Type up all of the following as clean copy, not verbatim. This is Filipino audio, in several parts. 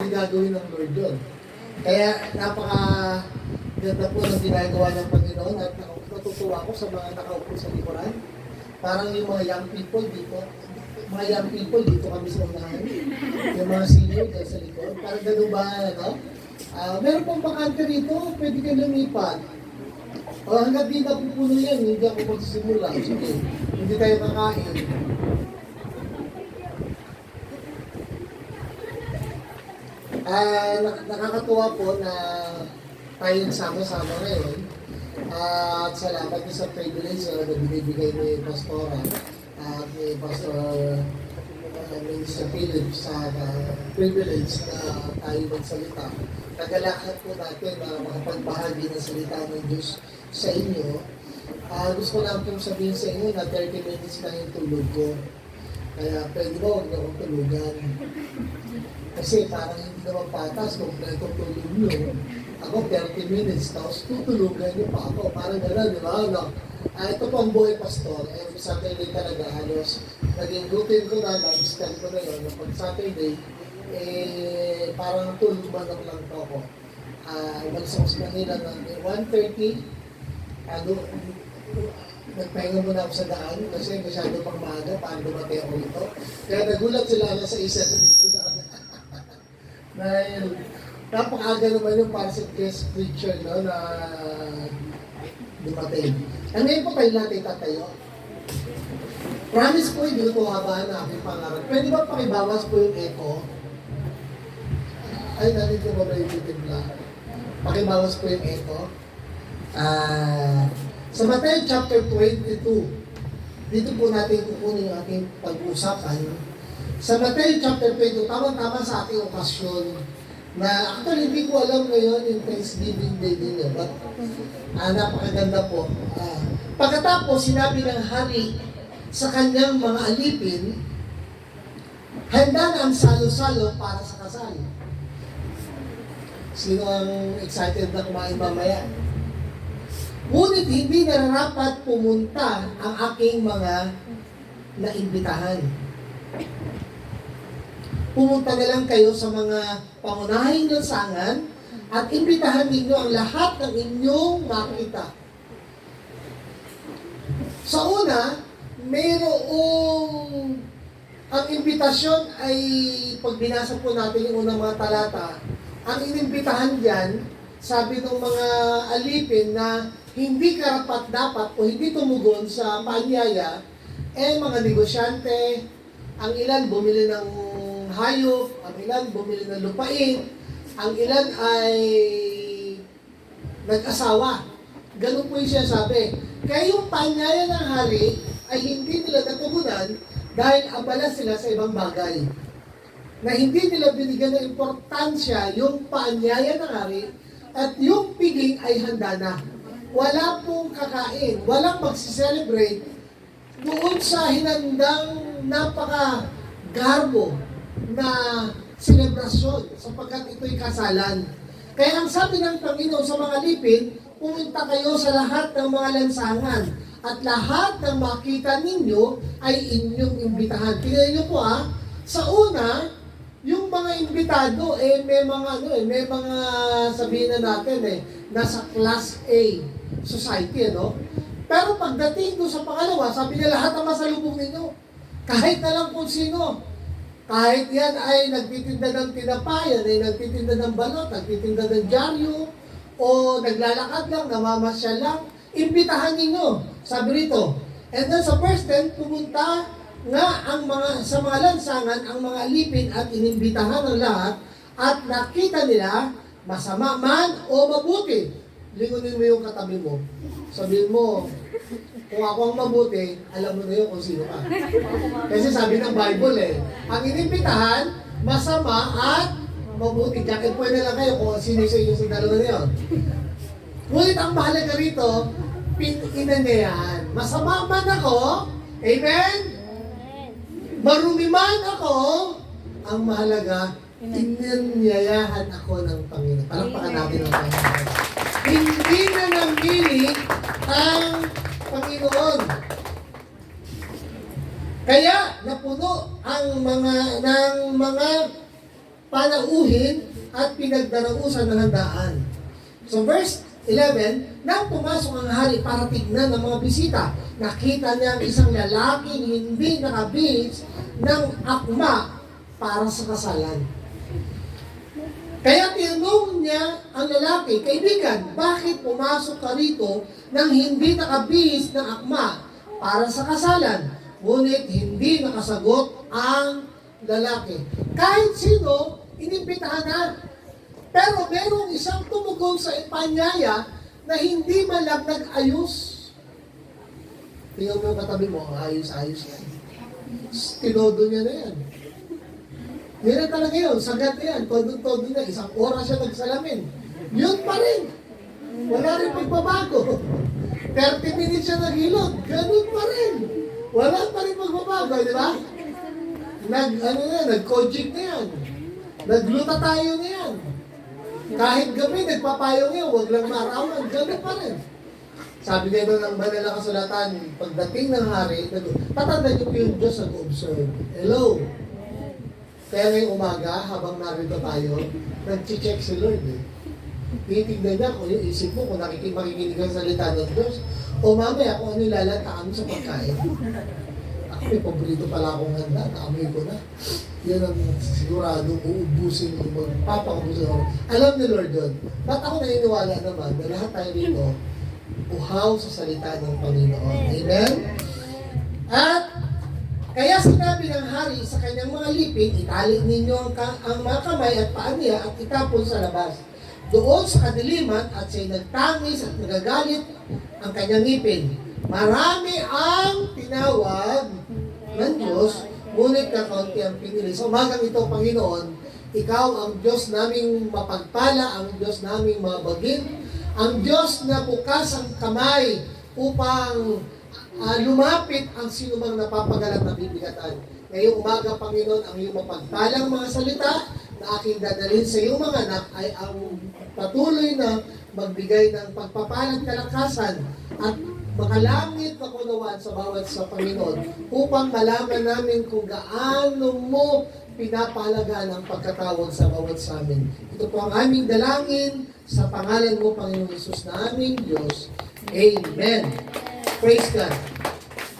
hindi gagawin ng Lord yun. Kaya napaka ganda po ng ginagawa ng Panginoon at natutuwa ako sa mga nakaupo sa likuran. Parang yung mga young people dito kami sa unahan. Yung mga senior dyan sa likod. Parang gano'n ba, ano? Meron pong bakante rito, pwede kayo lumipat. Hanggang di napupuno yan, hindi ako magsisimula. Sige, hindi tayo kakain. Nakakatuwa po na tayo nagsama-sama ngayon. At salamat din sa privilege na binibigay ni Pastora at ni Pastor Minister Philip sa privilege na tayo magsalita. Nagalakan po natin na makapagbahagi ng salita ng Diyos sa inyo. Gusto ko lang pong sabihin sa inyo na 30 minutes na yung tulog ko. Kaya pwede ba huwag na akong tulugan. Kasi parang hindi naman patas kung itong tulog nyo. Ako 30 minutes, tapos tutulugan nyo pa ako. Parang gano'n, di ba? No? Ito po ang buhay pastor. Every Saturday talaga, halos naging routine ko na, lifestyle ko na yun. Pag Saturday, parang tulog manok lang po ako. Umalis ako sa Manila ng 1:30. Nagpahinga muna ako sa daan kasi masyado pang maaga para dumating ako ito. Kaya nagulat sila sa isa dito dahil napakaaga naman yung para sa guest preacher no, na dumating. Ngayon po kayo natin tatayo. Promise po, hindi ko habaan na aking pangarap. Pwede ba pakibawas po yung echo? Ay, nandito ba yung titibla? Pakibawas po yung echo. Sa Matthew chapter 22, dito po natin kukunin yung ating pag-uusapan. Sa Matthew chapter 22, tama-tama sa ating okasyon na actually hindi ko alam ngayon yung Thanksgiving Day din yun. But napakaganda po. Pagkatapos, sinabi ng hari sa kanyang mga alipin, handa na ang salo-salo para sa kasal. Sino ang excited na kumain mamaya? Ngunit hindi nararapat pumunta ang aking mga naimbitahan. Pumunta na lang kayo sa mga pangunahing lansangan at imbitahan ninyo ang lahat ng inyong makita. Sa una, mayroong ang imbitasyon ay pag binasa po natin yung unang mga talata, ang inimbitahan diyan, sabi ng mga alipin na hindi karapat-dapat o hindi tumugon sa paanyaya, mga negosyante, ang ilan bumili ng hayop, ang ilan bumili ng lupain, ang ilan ay nag-asawa. Ganun po yung siya sabi. Kaya yung paanyaya ng hari ay hindi nila natugunan dahil abala sila sa ibang bagay. Na hindi nila binigyan ng importansya yung paanyaya ng hari at yung piging ay handa na. Wala pong kakain, walang magsiselebrate doon sa hinandang napaka-garbo na selebrasyon sapagkat ito'y kasalan. Kaya ang sabi ng Panginoon sa mga alipin, pumunta kayo sa lahat ng mga lansangan at lahat ng makita ninyo ay inyong imbitahan. Tingnan niyo po sa una, yung mga imbitado, may mga sabihin na natin nasa class A society, Pero pagdating doon sa pangalawa, sabi niya lahat ng masalubong ninyo, kahit na lang kung sino, kahit yan ay nagtitinda ng tinapay, yan ay nagtitinda ng balot, nagtitinda ng dyaryo, o naglalakad lang, namamasyal lang, imbitahan ninyo. Sabi rito. And then sa verse 10, pumunta nga sa mga lansangan, ang mga alipin at inimbitahan ng lahat, at nakita nila, masama man o mabuti. Lingunin mo yung katabi mo. Sabihin mo, kung ako ang mabuti, alam mo na yun kung sino ka. Kasi sabi ng Bible ang inimbitahan, masama at mabuti. Jacket pwede lang kayo kung sino sa inyo sa dalawa na yun. Ngunit ang mahalaga rito, pinanyayahan. Masama man ako, amen? Marumi man ako, ang mahalaga, inanyayahan ako ng Panginoon. Palakpakan natin ang Panginoon. Hindi na namili ang Panginoon. Kaya napuno ang mga panauhin at pinagdarausan ng handaan. So verse 11, nang pumasok ang hari para tignan ng mga bisita, nakita niya ang isang lalaking hindi nakabihis ng akma para sa kasalan. Kaya tinanong niya ang lalaki, kaibigan, bakit pumasok ka rito nang hindi nakabihis ng akma para sa kasalan? Ngunit hindi nakasagot ang lalaki. Kahit sino, inimbitahan na. Pero merong isang tumugon sa panyaya na hindi man lang nag-ayos. Tingnan mo yung katabi mo, ayos-ayos yan. Tinodo niya na yan. Yan na talaga yun, sagat na yan, todo-todo na, isang oras siya nagsalamin. Yun pa rin. Wala rin pagbabago. 30 minutes siya naghilod, ganun pa rin. Wala pa rin pagbabago, di ba? Nag-coaching na yan. Nagluta tayo na yan. Kahit gabi, nagpapayong yun, huwag lang marawan, ganun pa rin. Sabi nga doon ng banal na kasulatan, pagdating ng hari, tatanda niyo po yung Diyos nag-observe. Hello? Kaya ngayong umaga, habang narito tayo, nag-check si Lord eh. Titignan niya kung yung isip mo, kung makikinig ang salita ng Diyos, o mamaya kung ano yung lalataan sa pagkain. Ako may paborito pala akong handa, naamoy ko na. Yan ang sigurado, uubusin mo, magpapakabusin ako. Alam ni Lord yun. Ba't ako naniniwala naman na lahat tayo dito, uhaw sa salita ng Panginoon. Amen? At kaya sinabi ng hari sa kanyang mga lipin, itali ninyo ang mga kamay at paa niya at itapon sa labas. Doon sa kadiliman at siya'y nagtangis at nagagalit ang kanyang ngipin. Marami ang tinawag ng Diyos, ngunit kakaunti ang pinili. Sa umagang ito, Panginoon, Ikaw ang Diyos naming mapagpala, ang Diyos naming mabagin, ang Diyos na bukas ang kamay upang lumapit ang sinumang napapagalat na bibigatan. Ngayong umaga, Panginoon, ang iyong mapagpalang mga salita na aking dadalhin sa iyong mga anak ay ang patuloy na magbigay ng pagpapalang kalakasan at makalangit na kunawaan sa bawat sa Panginoon upang malaman namin kung gaano mo pinapahalagaan ang pagkatawag sa bawat sa amin. Ito po ang aming dalangin sa pangalan mo, Panginoon Hesus na aming Diyos. Amen. Praise God.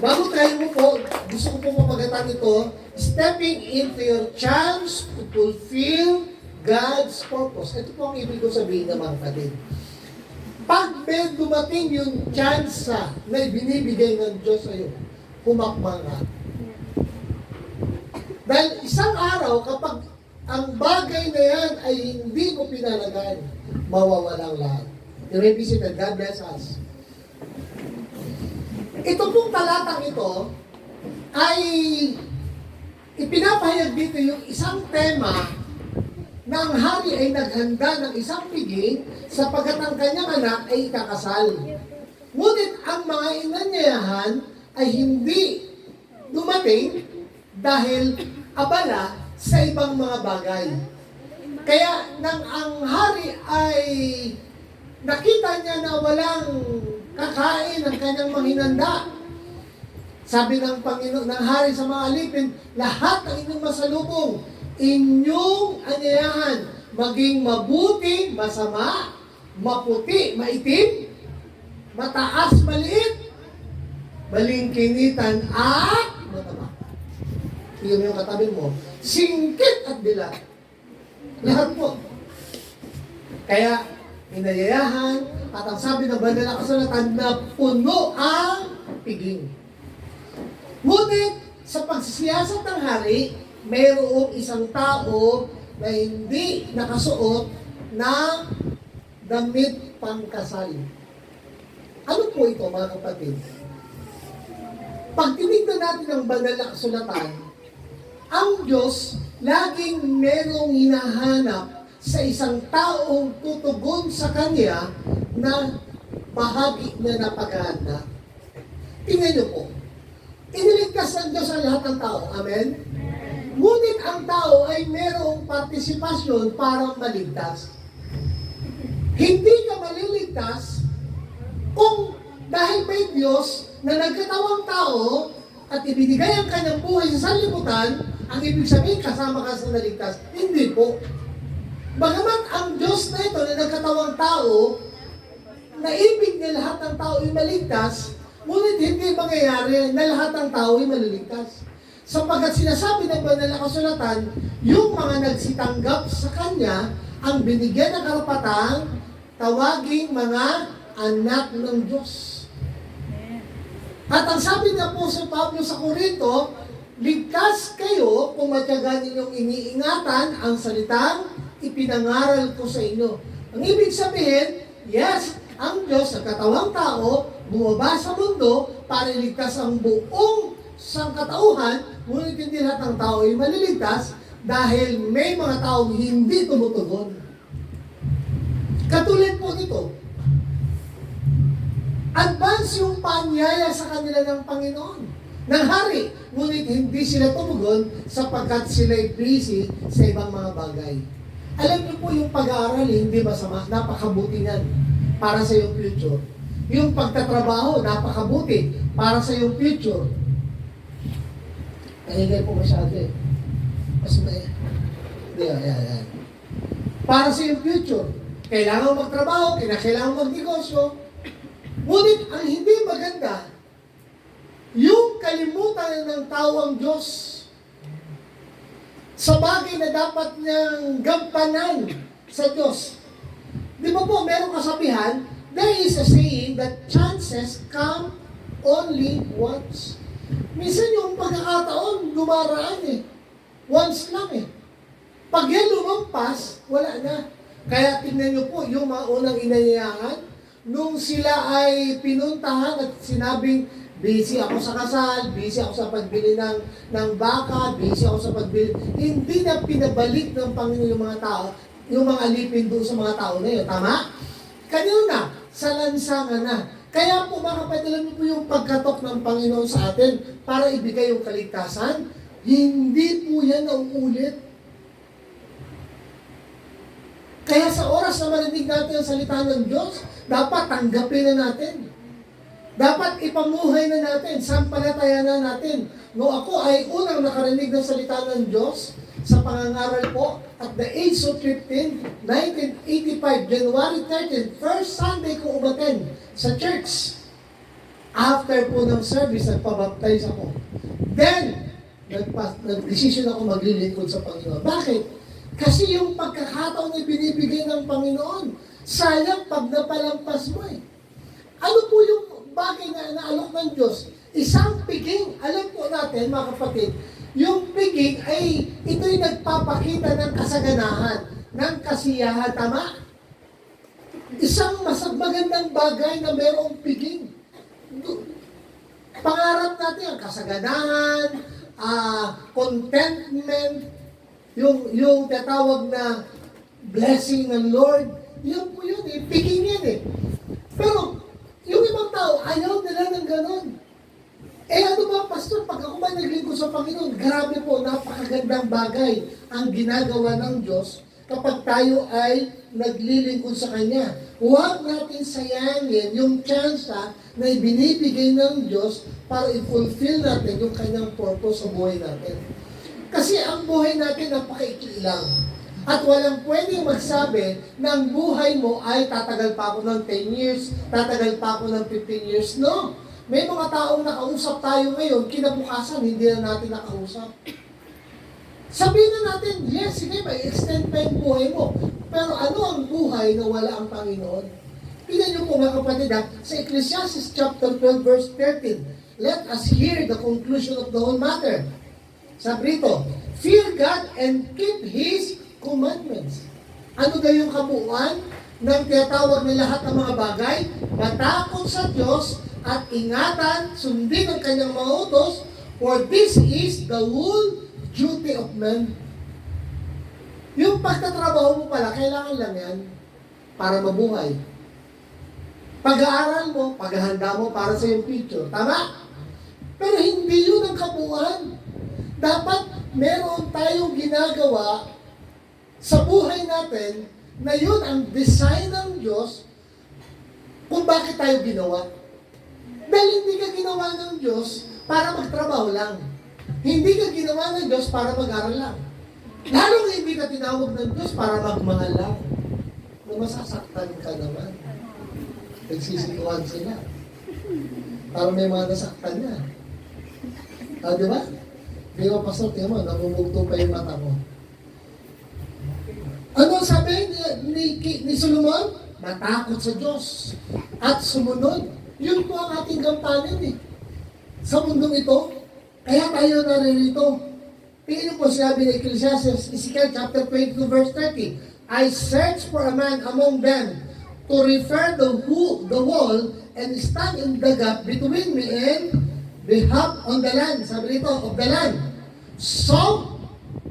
Bago tayo mo po, gusto ko po mapagatan ito, stepping into your chance to fulfill God's purpose. Ito po ang ibig ko sabihin ng mga kapatid. Pag may dumating yung chance na ibinibigay ng Diyos sa iyo, humakbang ka. Dahil isang araw, kapag ang bagay na yan ay hindi mo pinalagaan, mawawalang lahat. You may be seated. God bless us. Ito pong talatang ito ay ipinapahayag dito yung isang tema na ang hari ay naghanda ng isang piging sapagkat ang kanyang anak ay ikakasal. Ngunit ang mga inanyayahan ay hindi dumating dahil abala sa ibang mga bagay. Kaya nang ang hari ay nakita niya na walang kakain ang kanyang mga hinanda, sabi ng Panginoon, ng hari sa mga alipin, lahat ng inyong masalubong, inyong anyayahan, maging mabuti, masama, maputi, maitim, mataas, maliit, balingkinitan, at mataba. Iyon yung katabi mo, singkit at dilat. Lahat po. Kaya, inayayahan, at ang sabi ng banal na kasulatan na puno ang piging. Ngunit, sa pagsisiyasat ng hari, mayroong isang tao na hindi nakasuot na damit pangkasal. Ano po ito, mga kapatid? Pag tinignan natin ang banal na kasulatan, ang Diyos laging merong hinahanap sa isang taong tutugon sa Kanya na bahagi na napaganda. Tingnan niyo po, iniligtas ng Diyos ang lahat ng tao. Amen? Ngunit ang tao ay merong partisipasyon para maligtas. Hindi ka maliligtas kung dahil may Diyos na nagkatawang tao at ibinigay ang kanyang buhay sa sanlibutan ang ibig sabihin kasama ka sa naligtas. Hindi po. Bagamat ang Diyos na ito na nagkatawang tao, naibig niya lahat ng tao ay maligtas, ngunit hindi mangyayari na lahat ng tao ay maliligtas. Sapagkat sinasabi ng banal na kasulatan, yung mga nagsitanggap sa Kanya, ang binigyan ng karapatang tawaging mga anak ng Diyos. At ang sabi na po sa Pablo sa Corinto, ligtas kayo kung matyagan ninyong iniingatan ang salitang ipinangaral ko sa inyo. Ang ibig sabihin, yes, ang Diyos sa katawang tao, bumaba sa mundo para iligtas ang buong sangkatauhan, ngunit hindi lahat ng tao ay maliligtas dahil may mga taong hindi tumutugon. Katulad po nito, advance yung panyaya sa kanila ng Panginoon, ng hari, ngunit hindi sila tumugon sapagkat sila'y busy sa ibang mga bagay. Alam niyo po yung pag-aaral, hindi masama, napakabuti niyan para sa iyong future. Yung pagtatrabaho, napakabuti para sa iyong future. Nahingay po masyado eh. Mas may... Yan. Para sa iyong future. Kailangan magtrabaho, kailangan magnegosyo. Ngunit ang hindi maganda, yung kalimutan ng tao ang Diyos sa bagay na dapat niyang gampanan sa Diyos. Di ba po, merong kasabihan, there is a saying that chances come only once. Minsan yung pagkakataon, lumaraan eh. Once lang eh. Pag yan lumampas, wala na. Kaya tingnan niyo po, yung mga unang inayayahan, nung sila ay pinuntahan at sinabing, busy ako sa kasal, busy ako sa pagbili ng baka, busy ako sa pagbili. Hindi na pinabalik ng Panginoon yung mga tao, yung mga alipin doon sa mga tao na yun. Tama? Kanino na? Sa lansangan na. Kaya po mga kapatid, alam niyo po yung pagkatok ng Panginoon sa atin para ibigay yung kaligtasan, hindi po yan nauulit. Kaya sa oras na marinig natin ang salita ng Diyos, dapat tanggapin na natin. Dapat ipamuhay na natin, sampalatayan na natin. No, ako ay unang nakarinig ng salita ng Diyos sa pangangaral po at the age of 15, 1985, January 13, first Sunday ko umaten sa church. After po ng service, nagpabaptize ako. Then, nag-decision ako maglilingkod sa Panginoon. Bakit? Kasi yung pagkakataon na binibigay ng Panginoon, sayang pag napalampas mo eh. Ano po yung bagay na naalok ng Diyos? Isang piging, alam po natin mga kapatid, yung piging ay ito'y nagpapakita ng kasaganahan, ng kasiyahan, tama? Isang magandang bagay na mayroong piging. Pangarap natin ang kasaganahan, contentment, yung tatawag na blessing ng Lord, yun po yun eh, piging yan eh. Pero, yung ibang tao, ayaw nila ng ganon. Eh ano ba, Pastor, pag ako ba naglingkod sa Panginoon, grabe po, napakagandang bagay ang ginagawa ng Diyos kapag tayo ay naglilingkod sa Kanya. Huwag natin sayangin yung chance na ibinibigay ng Diyos para i-fulfill natin yung Kanyang purpose sa buhay natin. Kasi ang buhay natin napakaikli lang. At walang pwedeng magsabi na ang buhay mo ay tatagal pa ako ng 10 years, tatagal pa ako ng 15 years. No. May mga taong nakausap tayo ngayon, kinabukasan, hindi na natin nakausap. Sabihin na natin, yes, sige, may extend pa yung buhay mo. Pero ano ang buhay na wala ang Panginoon? Tingnan niyo po mga kapatid sa Ecclesiastes chapter 12 verse 13. Let us hear the conclusion of the whole matter. Sabi rito, fear God and keep His commandments. Ano daw yung kabuuan ng tinatawag na lahat ng mga bagay? Matakot sa Diyos at ingatan, sundin ang kanyang mga utos, for this is the whole duty of man. Yung pagtatrabaho mo pala, kailangan lang yan para mabuhay. Pag-aaral mo, paghahanda mo para sa iyong future. Tama? Pero hindi yun ang kabuuan. Dapat meron tayong ginagawa sa buhay natin na yun ang design ng Diyos kung bakit tayo ginawa. Dahil hindi ka ginawa ng Diyos para magtrabaho lang. Hindi ka ginawa ng Diyos para mag-aral lang. Lalong hindi ka tinawag ng Diyos para magmahal lang. Na masasaktan ka naman. Nagsisikuhan sila. Para may mga nasaktan niya. Di ba? Di ba, Pastor, tingnan mo, namumugto pa yung mata mo. Ano sabi ni Solomon? Matakot sa Diyos at sumunod. Yun po ang ating gampanin sa mundong ito. Kaya tayo naririto. Tingnan po sinabi ni Ecclesiastes, Ezekiel chapter 22 verse 30. I search for a man among them to repair the wall and stand in the gap between me and behalf on the land. Sabi nito, of the land. So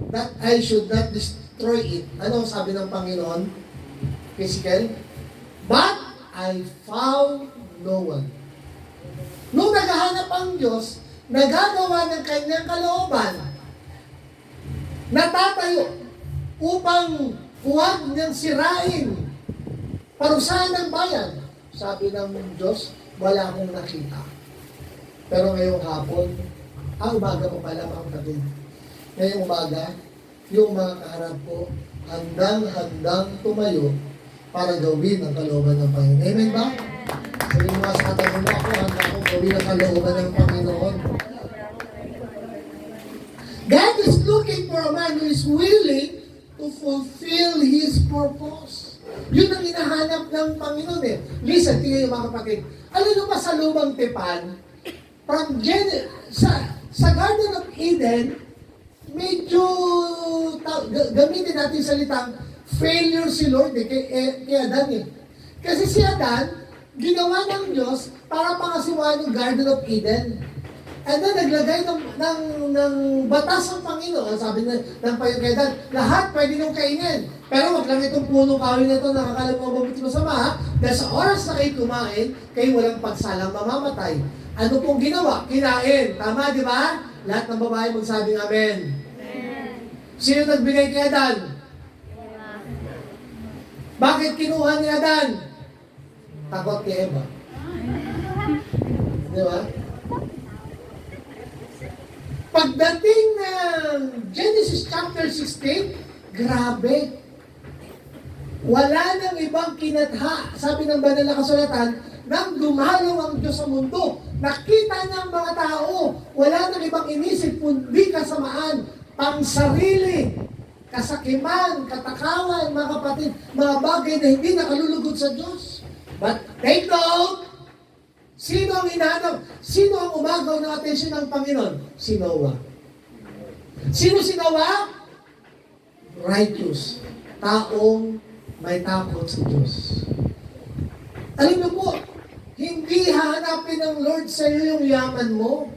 that I should not destroy it. Ano sabi ng Panginoon? Ezekiel? But I found no one. Nung naghahanap ang Diyos, nagagawa ng kanyang kalooban, natatayo upang huwag niyang sirain, parusahan ng bayan. Sabi ng Diyos, wala akong nakita. Pero ngayong hapon, umaga mo pala mga kapatid. Ngayong umaga, yung mga kaharap ko, handang-handang tumayo para gawin ang kalooban ng Panginoon. Amen ba? Sabi mo sa katabi mo, ako handa akong gawin ang kalooban ng Panginoon. God is looking for a man who is willing to fulfill His purpose. Yun ang hinahanap ng Panginoon Listen, tingnan yung mga kapatid. Alam nyo ba sa lumang tipan, sa Garden of Eden, medyo gamitin natin salitang failure si Lord kay Adan Kasi si Adan, ginawa ng Diyos para pangasiwaan yung Garden of Eden. And then naglagay ng batas ng Panginoon, sabi ng Panginoon kay Adan, lahat pwede niyong kainin. Pero wag lang itong punong kawin na ito, nakakalam mo mabuti masama, dahil sa oras na kayo kumain, kayo walang pagsalang mamamatay. Ano pong ginawa? Kinain. Tama, di ba? Lahat ng babae magsabing amen. Sino nagbigay kay Adan? Bakit kinuha ni Adan? Takot kay Eva. Di ba? Pagdating ng Genesis chapter 16, grabe. Wala nang ibang kinatha, sabi ng banal na kasulatan, nang dumalaw ang Diyos sa mundo. Nakita niya ang mga tao, wala nang ibang inisip, kundi kasamaan, pangsarili, kasakiman, katakawan, mga kapatid, mga bagay na hindi nakalulugod sa Diyos. But take note, sino ang hinahanap? Sino ang umagaw ng atensyon ng Panginoon? Si Noah. Sino si Noah? Righteous. Taong may takot sa Diyos. Alam niyo po, hindi hahanapin ng Lord sa iyo yung yaman mo.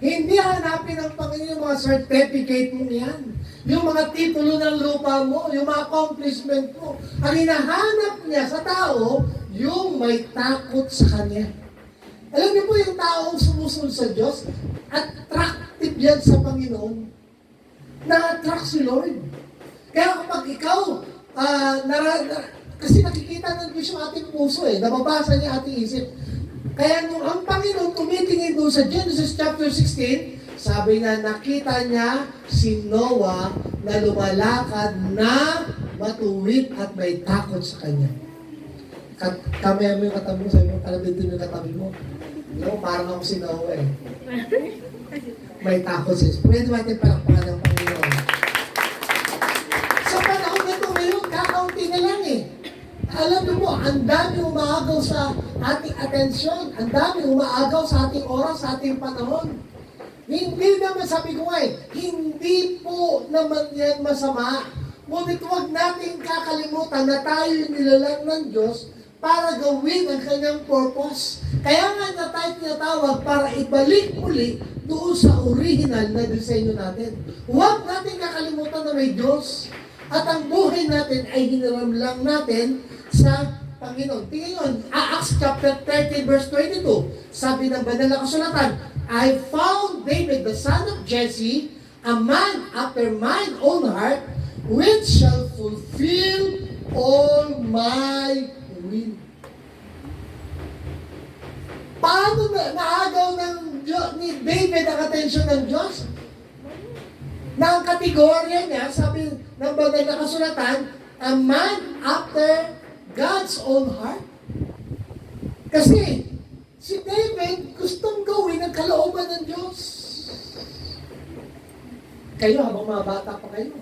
Hindi hahanapin ng Panginoon yung mga certificate mo yan. Yung mga titulo ng lupa mo, yung mga accomplishment mo. Ang hinahanap niya sa tao, yung may takot sa Kanya. Alam niyo po yung taong sumusunod sa Diyos, attractive yan sa Panginoon. Na-attract si Lord. Kaya kapag ikaw, kasi nakikita ng Diyos yung ating puso nababasa niya ating isip. Kaya nung ang Panginoon tumitingin doon sa Genesis chapter 16, sabi na nakita niya si Noah na lumalakad na matuwid at may takot sa kanya. Kamaya mo yung katabi mo, sabi mo, kalabitin yung katabi mo. No, parang ako si Noah May takot siya. Pwede natin palakpakan ng Panginoon. Sa panahon na ito, ngayon, kakaunti na lang Alam niyo po, ang dami umaagaw sa ating atensyon, ang dami umaagaw sa ating oras, sa ating panahon. Hindi naman, sabi ko hindi po naman yan masama. Ngunit huwag natin kakalimutan na tayo nilalang ng Diyos para gawin ang kanyang purpose. Kaya nga na tayo tinatawag para ibalik muli doon sa original na disenyo natin. Huwag natin kakalimutan na may Diyos at ang buhay natin ay hiniram lang natin sa Panginoon. Tingnan nyo, Acts chapter 13 verse 22. Sabi ng banal na kasulatan, I found David the son of Jesse, a man after mine own heart, which shall fulfill all my will. Paano naagaw ni David ang atensyon ng Diyos? Na ang kategorya niya, sabi ng banal na kasulatan, a man after God's own heart. Kasi, si David gustong gawin ang kalooban ng Diyos. Kayo, habang mga bata pa kayo,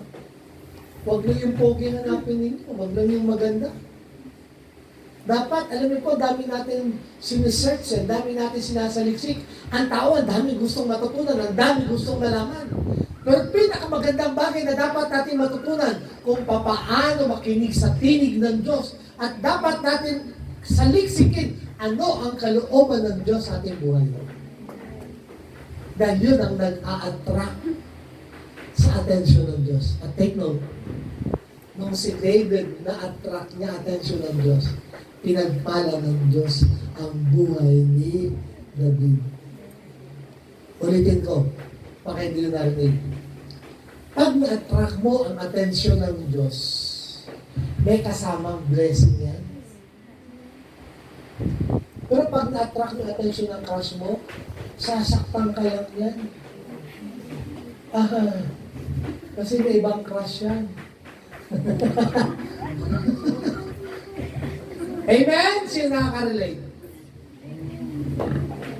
huwag lang yung pogi hanapin ninyo, huwag lang yung maganda. Dapat, alam niyo po, dami natin sinisearch, dami natin sinasaliksik. Ang tao, ang dami gustong matutunan, ang dami gustong malaman. Pero pinakamagandang bagay na dapat natin matutunan kung papaano makinig sa tinig ng Diyos. At dapat natin saliksikin ano ang kalooban ng Diyos sa ating buhay. Dahil yun ang nag-a-attract sa atensyon ng Diyos. At take note, nung si David na-attract niya atensyon ng Diyos, pinagpala ng Diyos ang buhay ni David. Ulitin ko, baka hindi nyo narinig. Pag na-attract mo ang atensyon ng Diyos, may kasamang blessing yan. Pero pag na-attract mo ang atensyon ng crush mo, sasaktan ka lang yan. Kasi may ibang crush yan. Amen? Sino nakaka-relate?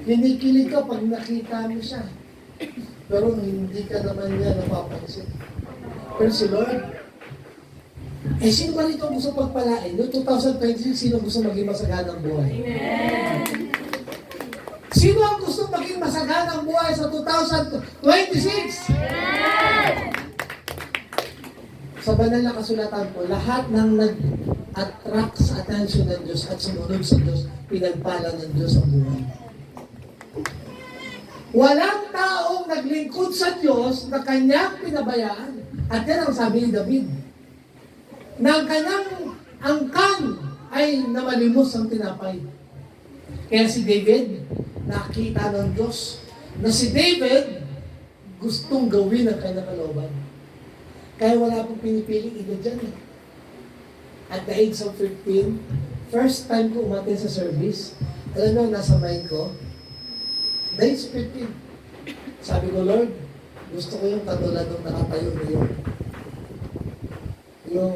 Kinikilig ka pag nakita mo siya. Pero hindi ka naman niya napapansin. Pero si Lord, sino ba rito gusto pagpalain? Noong 2026, sino gusto maging masaganang buhay? Amen! Sino ang gusto maging masaganang buhay sa 2026? Amen! Sa banal na kasulatan po, lahat ng nag-attract sa attention ng Diyos at sumunod sa Diyos, pinagpala ng Diyos ang buhay. Walang taong naglingkod sa Diyos na kanyang pinabayaan. At yan ang sabi ni David. Na ang kanyang angkan ay namalimos ang tinapay. Kaya si David, nakita ng Diyos na si David gustong gawin ang kanyang kalooban. Kaya wala pong pinipiling edad dyan. At the age of 15, first time ko umatin sa service, alam mo, nasa mind ko, the age of 15, sabi ko, Lord, gusto ko yung katulad ng nakatayo na yun. Yung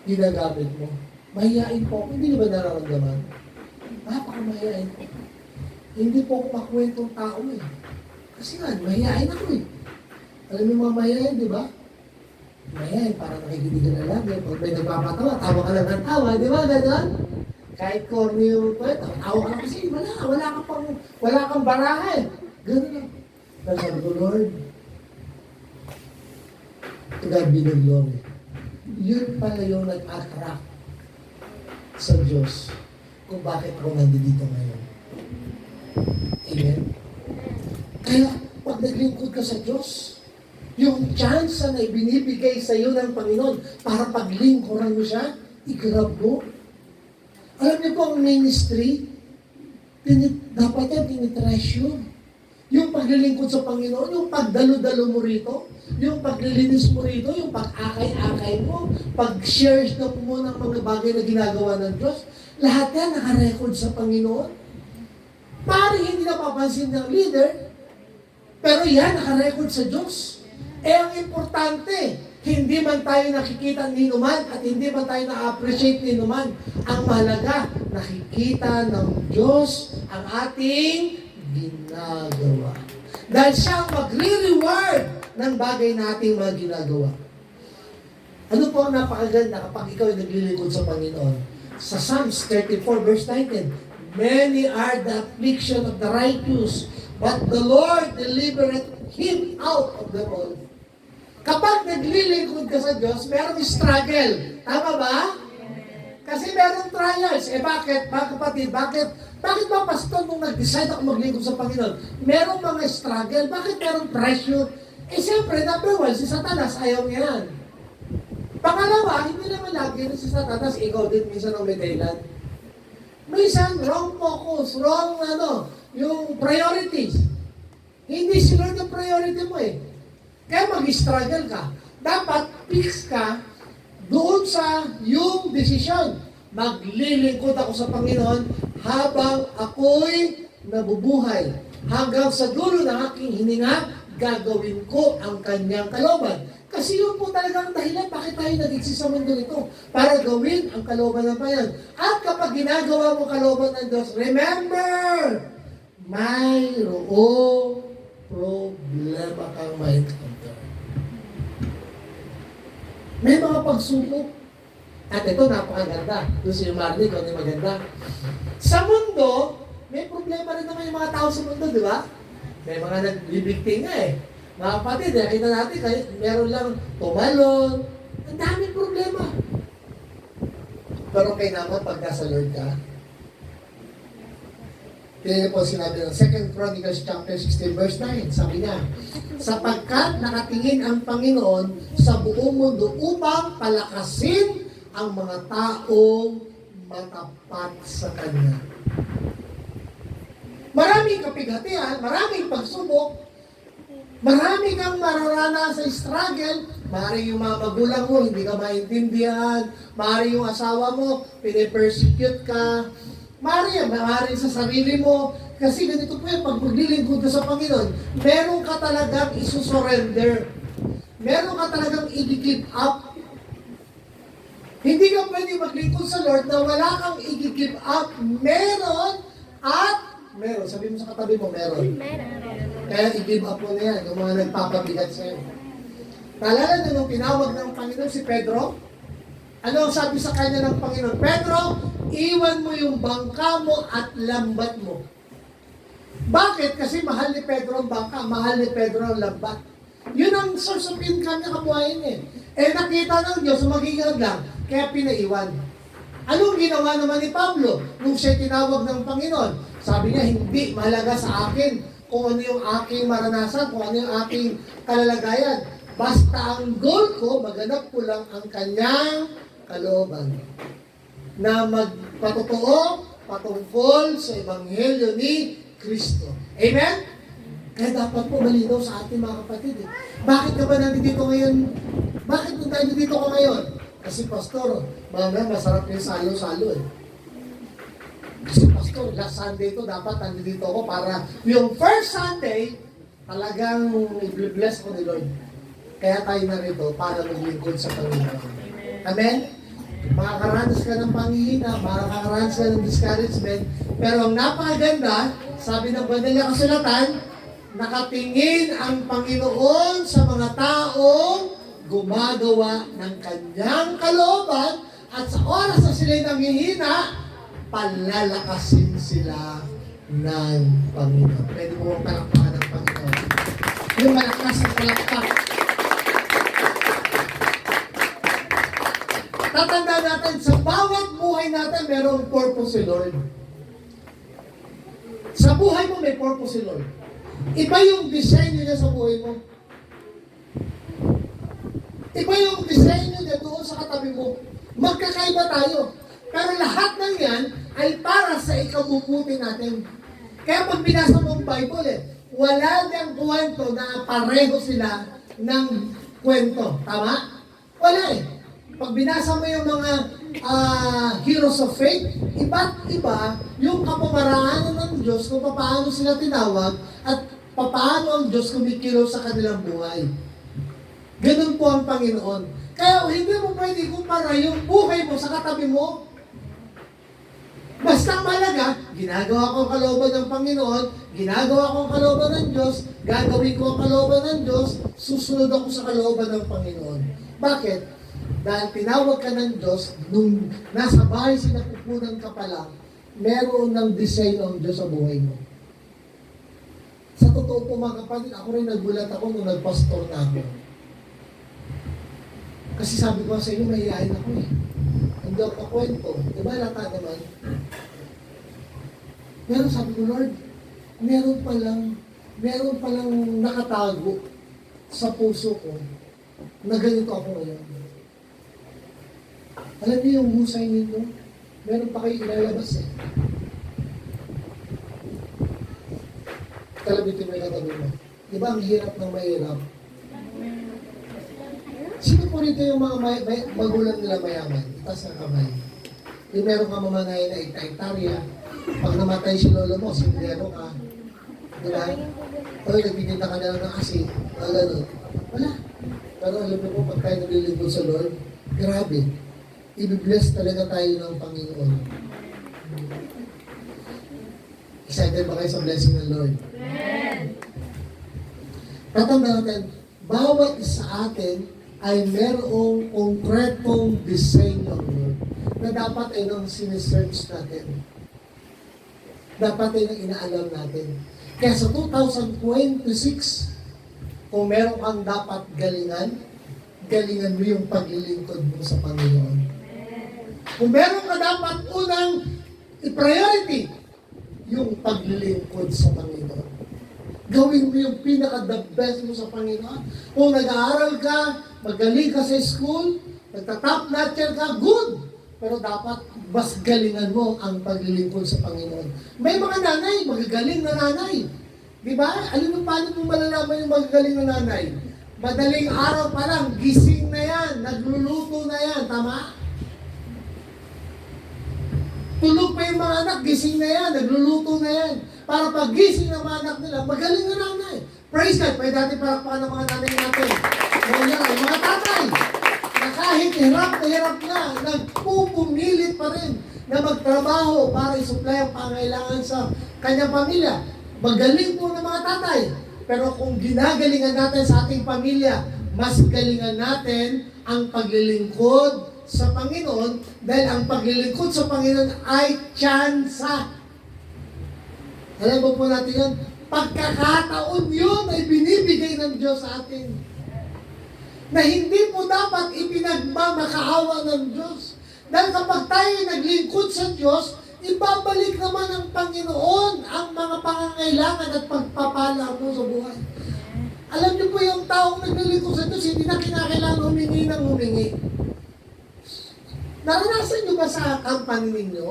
ginagamit mo. Mahihain po ako. Hindi na ba nararamdaman? Napakamahihain po. Hindi po ako makwentong tao eh. Kasi nga, mahihain ako eh. Alam mo mga mahihain, di ba? Mahihain, parang nakikinig ka na lagi. Pag may nagpapatawa, tawa ka lang ng tawa. Di ba? Ganun? Kahit corny yung kwento, tawa ka lang kasi wala kang barahan. Ganun lang. Pero sabi ko, Lord, to God be the glory. Yun pala yung nag-attract sa Diyos kung bakit ako nandito ngayon. Amen? Kaya, pag naglingkod ka sa Diyos, yung chance na ibinibigay sa iyo ng Panginoon para paglingkuran mo siya, i-grab mo. Alam niyo po ang ministry, dapat yan tinitreasure. Yung paglilingkod sa Panginoon, yung pagdalo-dalo mo rito, yung paglilinis mo rito, yung pag-akay-akay mo, pag-share mo ng mga bagay na ginagawa ng Diyos, lahat yan naka-record sa Panginoon. Maaaring hindi napapansin ng leader, pero yan naka-record sa Diyos. Ang importante, hindi man tayo nakikita ni numan at hindi man tayo na-appreciate ni numan. Ang mahalaga, nakikita ng Diyos ang ating ginagawa. Dahil siya ang magre-reward ng bagay nating mga ginagawa. Ano po ang napakaganda kapag ikaw ay naglilingkod sa Panginoon? Sa Psalms 34 verse 19, many are the affliction of the righteous, but the Lord delivereth him out of them all. Kapag naglilingkod ka sa Diyos, merong struggle. Tama ba? Kasi merong trials. Bakit? Mga kapatid, bakit ba, pastor, nung nag-decide ako maglingkod sa Panginoon, merong mga struggle? Bakit merong pressure? Siyempre, number one, si Satanas, ayaw niya yan. Pangalawa, hindi naman lagi na si Satanas, ikaw din minsan ang may dahilan. Minsan, wrong focus, wrong, yung priorities. Hindi si Lord ang priority mo eh. Kaya mag-struggle ka. Dapat fix ka doon sa yung desisyon. Maglilingkod ako sa Panginoon habang ako'y nabubuhay. Hanggang sa dulo ng aking hininga, gagawin ko ang kanyang kalooban. Kasi yun po talaga ang dahilan bakit tayo nag-exist sa mundo nito. Para gawin ang kalooban ng Panginoon. At kapag ginagawa mo kalooban ng Diyos, remember, mayroong problema kang ma-encounter. May mga pagsubok. At ito, napakaganda. Doon si Marley, kung ano maganda. Sa mundo, may problema rin naman yung mga tao sa mundo, di ba? May mga nagbibigting nga eh. Mga kapatid, nakita natin, meron lang tumalon. Ang daming problema. Pero kaya naman, pag nasa Lord ka, kaya po sinabi ng 2 Chronicles chapter 16 verse 9, sabi niya, sapagkat nakatingin ang Panginoon sa buong mundo upang palakasin ang mga taong matapat sa Kanya. Maraming kapighatian, maraming pagsubok, marami kang mararanasan sa struggle, maaari yung mga magulang mo, hindi ka maintindihan, maaari yung asawa mo, pinipersecute ka, maaari sa sarili mo, kasi ganito po yung pag maglilingkod ka sa Panginoon, meron ka talagang isusurrender, meron ka talagang i-give up. Hindi ka pwede maglingkod sa Lord na wala kang i-give up. Meron at meron. Sabi mo sa katabi mo, meron. Kaya i-give up mo na yan, yung mga nagpapabigat sa'yo. Naalala na nung tinawag ng Panginoon si Pedro? Ano ang sabi sa kanya ng Panginoon? Pedro, iwan mo yung bangka mo at lambat mo. Bakit? Kasi mahal ni Pedro ang bangka, mahal ni Pedro ang lambat. Yun ang source of income niya, kabuhayan niya. Nakita ng Diyos, magiging lang, kaya pinaiwan. Anong ginawa naman ni Pablo nung siya tinawag ng Panginoon? Sabi niya, hindi mahalaga sa akin kung ano yung aking maranasan, kung ano yung aking kalalagayan. Basta ang goal ko, maganap ko lang ang kanyang kalooban. Na magpatotoo, patungkol sa Ebanghelyo ni Kristo. Amen? Kaya dapat po malinaw sa ating mga kapatid. Bakit ka ba nandito ngayon? Bakit kung tayo nandito ka ngayon? Kasi pastor, mamaya masarap yung salo-salo eh. Kasi pastor, last Sunday to dapat nandito ako para yung first Sunday, talagang i-bless ko ni Lord. Kaya tayo narito para maglingkod sa Panginoon. Amen? Makakaranas ka ng panghihina, makakaranas ka ng discouragement, pero ang napakaganda, sabi ng banal na kasulatan, nakatingin ang Panginoon sa mga taong gumagawa ng kanyang kalooban at sa oras na sila'y nanghihina, palalakasin sila ng Panginoon. Pwede mo mong palakpakan ng Panginoon. Yung malakas ang palakpak. Tatanda natin, sa bawat buhay natin, mayroong purpose si Lord. Sa buhay mo, may purpose si Lord. Iba yung disenyo niya sa buhay mo. Iba yung disenyo niya doon sa katabi mo. Magkakaiba tayo. Pero lahat ng yan ay para sa ikabubuti natin. Kaya pag binasa mo ang Bible, wala niyang kwento na pareho sila ng kwento. Tama? Wala eh. Pag binasa mo yung mga heroes of faith, iba't iba yung kapamaraanan ng Diyos kung paano sila tinawag at paano ang Diyos kumikilos sa kanilang buhay. Ganun po ang Panginoon. Kaya hindi mo pwede kumpara yung buhay mo sa katabi mo. Basta malaga, ginagawa ko ang kalooban ng Panginoon, ginagawa ko ang kalooban ng Diyos, gagawin ko ang kalooban ng Diyos, susunod ako sa kalooban ng Panginoon. Bakit? Dahil tinawag ka ng Diyos, nung nasa bahay sinapupunan ka pa lang, meron ng design ng Diyos sa buhay mo. Sa totoo po mga kapatid, ako rin nagulat ako nung nagpastor na ako. Kasi sabi ko sa inyo, mahihayin ako eh. Hindi ako kakwento. Diba lata naman? Pero sabi ko, Lord, meron palang nakatago sa puso ko na ganito ako ngayon. Alam niyo yung husay ninyo? Meron pa kayo ilalabas eh. Kalabitin mo yung katabi mo. Diba ang hirap ng mahirap? Sino po rito yung mga magulang nila mayaman? Itaas ang kamay. Yung meron ka mamanayan na hektarya, pag namatay si lolo mo, sindero ka. Diba? O, nagtitinda ka na lang ng kasi. Gano'n. Wala. Pero alam mo po, pag tayo naglilingkod sa Lord, grabe. I-bless talaga tayo ng Panginoon. Excited ba kayo sa blessing ng Lord? Amen. Tatanda natin, bawat isa sa atin ay merong konkretong disenyo ng Lord na dapat ay nang sinesearch natin. Dapat ay nang inaalam natin. Kaya sa 2026, kung meron kang dapat galingan, galingan mo yung paglilingkod mo sa Panginoon. Kung meron ka dapat unang i-priority, yung paglilingkod sa Panginoon. Gawin mo yung pinaka-the best mo sa Panginoon. Kung nag-aaral ka, magaling ka sa school, nagta-top notcher ka, good! Pero dapat mas galingan mo ang paglilingkod sa Panginoon. May mga nanay, magagaling na nanay. Di ba? Alam mo paano mo malalaman yung magagaling na nanay? Madaling araw pa lang, gising na yan, nagluluto na yan, tama? Tulog pa yung mga anak, gising na yan, nagluluto na yan. Para pag gising ng mga anak nila, magaling na nanay. Praise God, pwede natin palakpakan ng mga nanay natin. Ngayon, yung mga tatay, na kahit hirap na, nagpupumilit pa rin na magtrabaho para isupply ang pangailangan sa kanyang pamilya. Magaling po ng mga tatay. Pero kung ginagalingan natin sa ating pamilya, mas galingan natin ang paglilingkod sa Panginoon dahil ang paglilingkod sa Panginoon ay tsansa. Alam mo po natin yun? Pagkakataon yun ay binibigay ng Diyos sa atin. Na hindi po dapat ipinagmamakaawa ng Diyos. Dahil kapag tayo naglingkod sa Diyos, ibabalik naman ng Panginoon ang mga pangangailangan at pagpapala mo sa buhay. Alam niyo po yung taong naglilingkod sa Diyos, hindi na kinakailangan humingi ng humingi. Naranasan niyo ba sa company ninyo,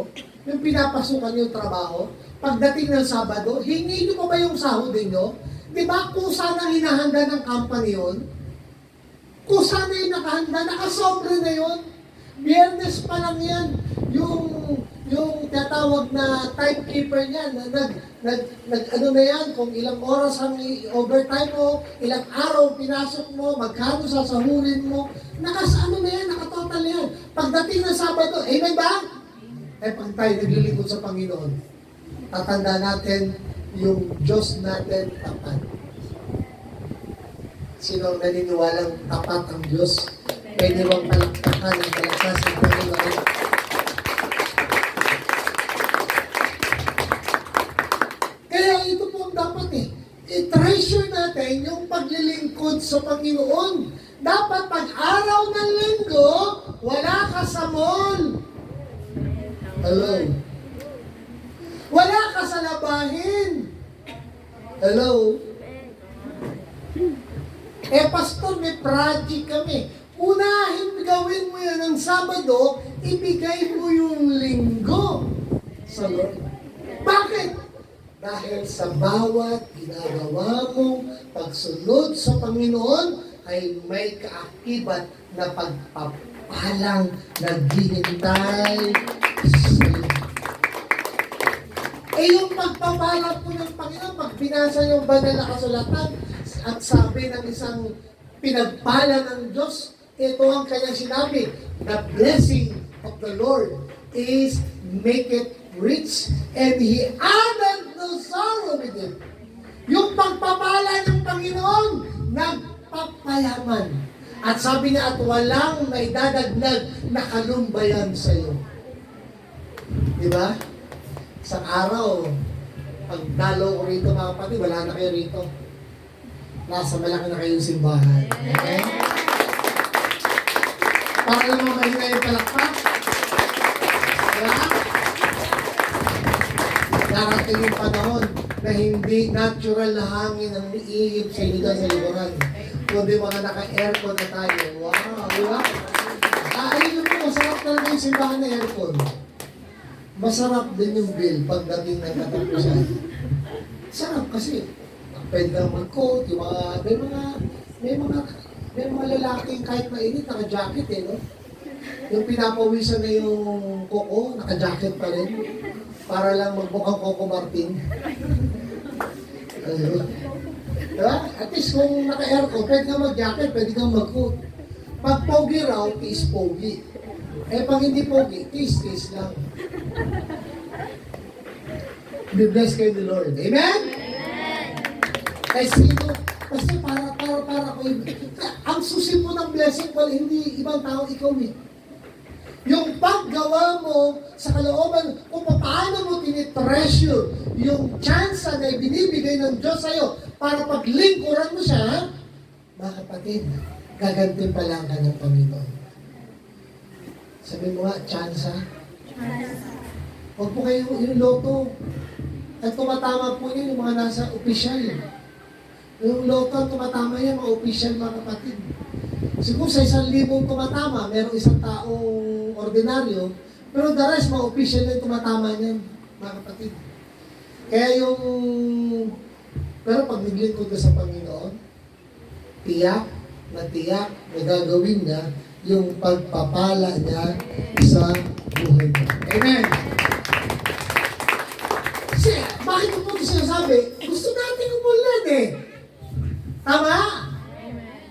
yung pinapasukan niyo trabaho, pagdating ng Sabado, hingi niyo pa ba yung sahod ninyo? Di ba kung sana hinahanda ng company yun? Kung sana yung nakahanda, nakasobre na yun. Biyernes pa lang yan, yung tatawag na timekeeper niya, ano na yan, kung ilang oras ang overtime mo, ilang araw pinasok mo, magkano sasahurin mo, ano na yan, nakatotal yan. Pagdating ng Sabado, amen ba? Eh pag tayo naglilingkod sa Panginoon, tatanda natin yung Diyos natin tapat. Sino ang naniniwalang tapat ang Diyos? Pwede bang palakpakan ang palakas ng Panginoon? Kaya ito po ang dapat i-treasure natin yung paglilingkod sa Panginoon. Dapat pag araw ng linggo, wala ka sa mall. Hello? Wala ka sa labahin. Hello? Pastor, may project kami. Unahin gawin mo yan ng Sabado, ibigay mo yung linggo sa Lord. Bakit? Dahil sa bawat ginagawa mong pagsunod sa Panginoon, ay may kaakibat na pagpapalang naghihintay sa iyo. Yung pagpapala po ng Panginoon, pag binasa yung banal na kasulatan, at sabi ng isang pinagpala ng Diyos, ito ang kanyang sinabi, the blessing of the Lord is make it rich, and He added no sorrow with it. Yung pagpapala ng Panginoon, nagpapayaman. At sabi niya, at walang may dadagdag na kalumbayan sa iyo. Diba? Sa araw, pag dalo ko rito mga kapatid, wala na kayo rito. Nasa malaki na kayong simbahan. Okay? Para lang mahina yung palakpak. Diba? Darating yung panahon na hindi natural na hangin ang iihip sa iligan sa liburan. Kundi mga naka-aircon na tayo. Wow! Diba? Ayun yung po, masarap talaga yung simbahan na aircon. Masarap din yung bill pagdating ng katapusan. Sarap kasi pwede kang mag-coat, yung may mga lalaking kahit mainit, naka-jacket no? Yung pinapawisan na yung Coco, naka-jacket pa rin. Para lang magbukhang Coco Martin. Ayun. Diba? At least kung naka-aircon, pwede kang mag-jacket, pwede kang mag-coat. Pag pogi raw, tiis pogi. Eh pag hindi pogi, tiis lang. Be blessed kayo ni Lord. Amen? Eh sino? Kasi para ko ang susi mo ng blessing, well, hindi ibang tao, ikaw eh. Yung paggawa mo sa kalooban, kung paano mo tinitreasure yung chance na ibinibigay ng Diyos sa'yo para paglingkuran mo siya, mga kapatid, gagantimpalan ka ng Panginoon. Sabi mo nga, chance ha? Huwag po kayo yung loto. At tumatama po yun yung mga nasa opisyal. Yung loto, tumatama yan, mga opisyal, mga kapatid. Siguro sa 1,000 tumatama, merong isang taong ordinaryo, pero the rest, mga opisyal yung tumatama niyan, mga kapatid. Kaya pero pag naglingkod ka sa Panginoon, tiyak na gagawin niya yung pagpapala niya sa buhay niya. Amen! Kasi, bakit ko po ito sinasabi? Gusto natin umulan eh. Tama?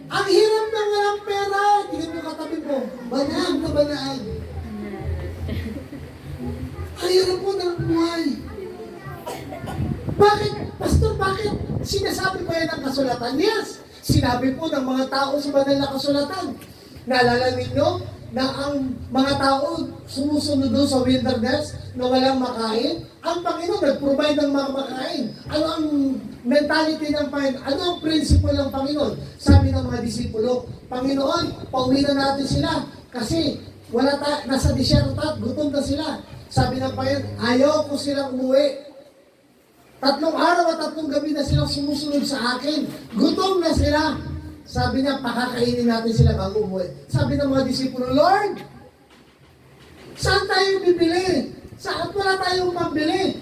Ang hirap na walang pera. Tingnan mo katabi mo. Banag na banag. Ang hirap po ng buhay. Bakit? Pastor, bakit? Sinasabi pa yan ng kasulatan? Yes! Sinabi po ng mga tao sa banal na kasulatan. Naalala ninyo na ang mga tao sumusunod doon sa wilderness na walang makain? Ang Panginoon nag-provide ng mga makain. Ano ang mentality ng Panginoon? Ano ang principle ng Panginoon? Sabi ng mga disipulo, Panginoon, pauwi na natin sila kasi nasa disyerto at gutom na sila. Sabi ng Panginoon, ayaw ko silang umuwi. 3 araw at 3 gabi na silang sumusunod sa akin. Gutom na sila. Sabi niya, pakakainin natin sila bago umuwi. Sabi ng mga disipulo, Lord, saan tayo bibili? Saan wala tayong mabili?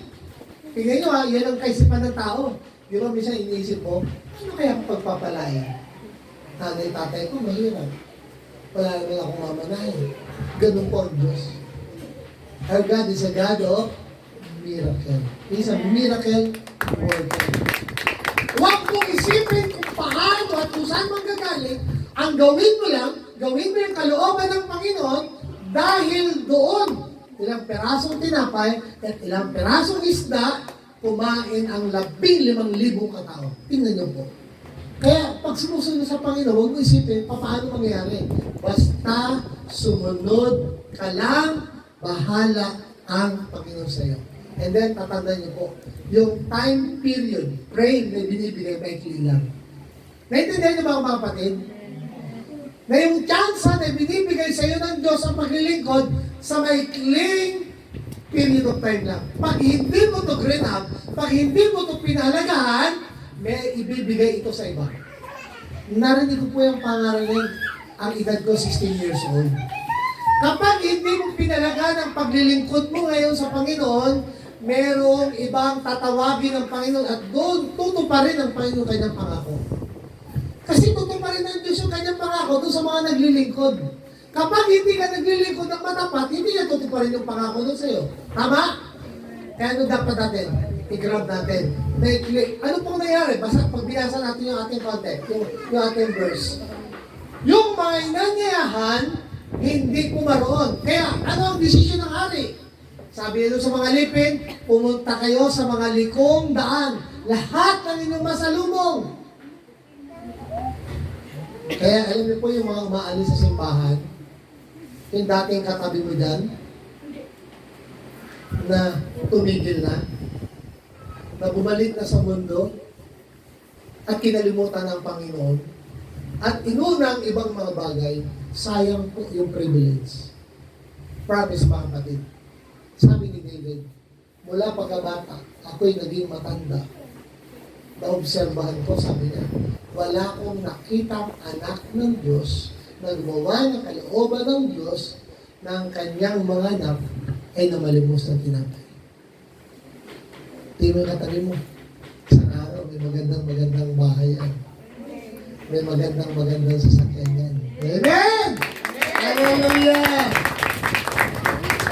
Tingnan nyo ha, yan ang kaisipan ng tao. Di ba, minsan iniisip mo, ano kaya ang pagpapalaya? Nanay, tatay ko, mahirap. Wala naman akong mamanahin. Ganun po ang Diyos. Our God is a God of miracle. He's a miracle worker. Huwag mong isipin kung paano at kung saan manggagaling. Ang gawin mo yung kalooban ng Panginoon dahil doon, ilang perasong tinapay at ilang perasong isda, kumain ang 15,000 katao. Tingnan niyo po. Kaya pag sumusunod sa Panginoon, huwag mo isipin paano mangyayari. Basta sumunod ka lang, bahala ang Panginoon sa iyo. And then, tatandaan niyo po, yung time period, frame na binibigay, maikli lang. Naintindihan niyo ba mga kapatid? Na yung chance na binibigay sa iyo ng Diyos ang paglilingkod sa maikling period of time lang. Pag hindi mo ito green up, pag hindi mo ito pinahalagahan, may ibibigay ito sa iba. Narinig ko po yung pangalan ang edad ko 16 years old. Kapag hindi mo pinalagaan ang paglilingkod mo ngayon sa Panginoon, merong ibang tatawagin ng Panginoon at doon tutuparin ang Panginoon kanyang pangako. Kasi tutuparin ng Diyos yung kanyang pangako doon sa mga naglilingkod. Kapag hindi ka naglilingkod ng matapat, hindi niya tutuparin yung pangako doon sa iyo. Tama? Kaya ano dapat natin? I-grab natin. Ano pong nangyari? Basta pag binasa natin yung ating context, yung ating verse. Yung mga inanyayahan, hindi pumaroon. Kaya ano ang desisyon ng hari? Sabi nito sa mga lipin, pumunta kayo sa mga likong daan. Lahat ng inyong masalubong. Kaya alam niyo po yung mga umaalis sa simbahan, yung dating katabi mo dyan, na tumigil na bumalik na sa mundo, at kinalimutan ng Panginoon, at inunang ibang mga bagay, sayang po yung privilege. Promise mga kapatid. Sabi ni David, mula pagkabata, ako'y naging matanda. Naobserbahan ko, sabi niya, wala akong nakitang anak ng Diyos na gumawa ng kalooban ng Diyos ng kanyang mga anak ay namalimos ng tinapay. Tingnan mo katabi mo. Isang araw, may magandang bahay yan. May magandang sasakyan yan. Amen! Hallelujah!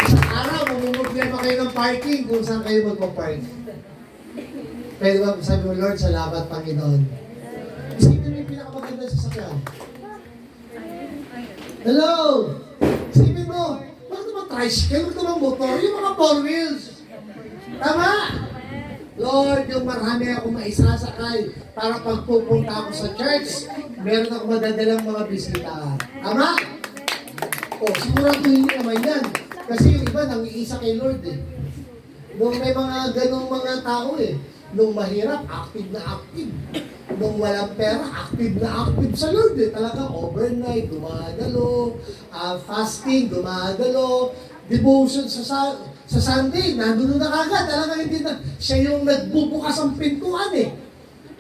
Isang araw, mamumroblema kayo ng parking kung saan kayo magpapark. Pwede ba sabi mo, Lord, salamat Panginoon. Isipin mo yung pinakamaganda sa sakyan. Hello! Isipin mo, bakit naman tricycle? Bakit naman motor? Yung mga four wheels. Tama? Lord, yung marami akong maisasakay para pagpupunta ako sa church, meron akong madadalang mga bisita. Tama? O, sigurado hindi naman yan. Kasi yung iba nangiisa kay Lord eh. Nung may mga ganong mga tao eh. Nung mahirap, active na active. Nung walang pera, active na active sa Lord eh. Talaga overnight, dumadalo, fasting, dumadalo, devotion sa Sunday, nandun na kagad. Talaga hindi na, siya yung nagbubukas ang pintuan eh.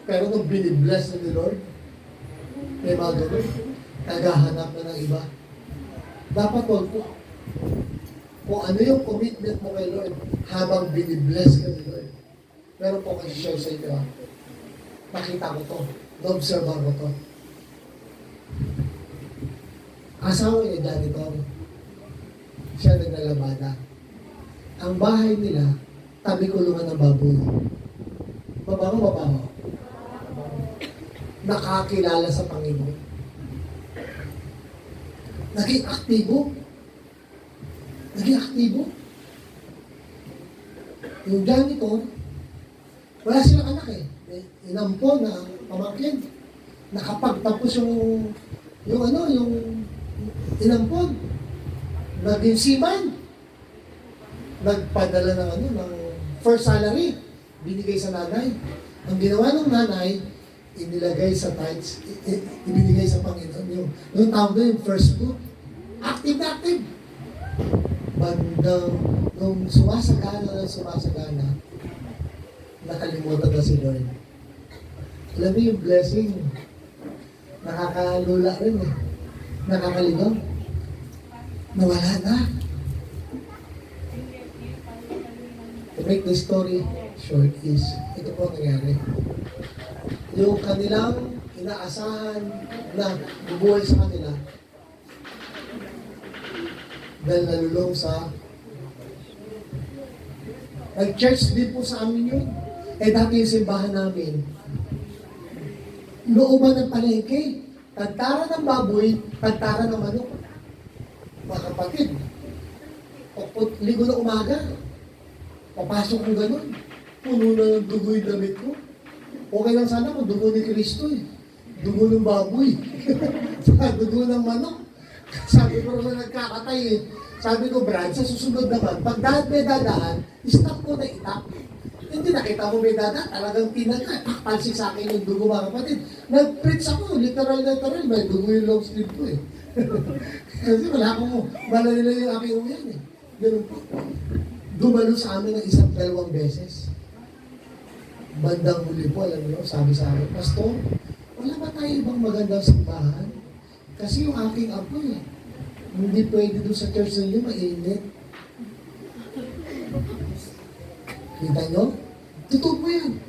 Pero nung binibless na ni Lord, may mga ganun, naghahanap na ng iba. Dapat huwag po. Kung ano yung commitment mo kay Lord, habang binibless ka ni Lord. Pero po kasi share sa inyo, nakita ko to, na-observe ko to. Asawa niya janitor, siya naglalabada. Ang bahay nila, tabi kulungan ng baboy. Mabango. Nakakilala sa Panginoon. Naging aktibo. Yung janitor, wala silang anak eh. Inampon na pamangkin. Nakapagtapos yung inampon. Naging seaman. Nagpadala ng first salary. Binigay sa nanay. Ang ginawa ng nanay, inilagay sa tithes, ibinigay sa Panginoon. Yung tawag doon, yung first fruit. Active. Bandang, nung sumasagana, nakalimutan na si Lord. Alam mo yung blessing, nakakalula rin eh. Nakakaligaw. Nawala na. To make the story short is, ito po ang nangyari. Yung kanilang inaasahan na bubuhay sa kanila, dahil nalulong sa nag-church din po sa amin yun. Dati yung simbahan namin, looban ng palengke, tagtara ng baboy, tagtara ng manok. Mga kapatid, ligo na umaga, papasok ko ganun, puno na ng dugo yung damit ko. Okay lang sana kung dugo ni Kristo eh. Dugo ng baboy. Dugo ng manok. Sabi ko na nagkakatay eh. Sabi ko, Brad, sa susunod naman, pag may dadaan, stop ko na itap. Hindi nakita mo may dadaan, talagang talsik sa akin yung dugo mga kapatid. Nag-preach ako, literal, may dugo yung long sleeve ko eh. Kasi wala akong malalila yung aking uyan eh. Ganun po. Dumalo sa amin ng 1-2 beses. Bandang huli po, alam niyo, sabi sa akin, Pastor, wala ba tayo ibang magandang simbahan? Kasi yung aking apo eh, hindi pwede doon sa church ninyo, mainit. Kita nyo? Totoo po yan.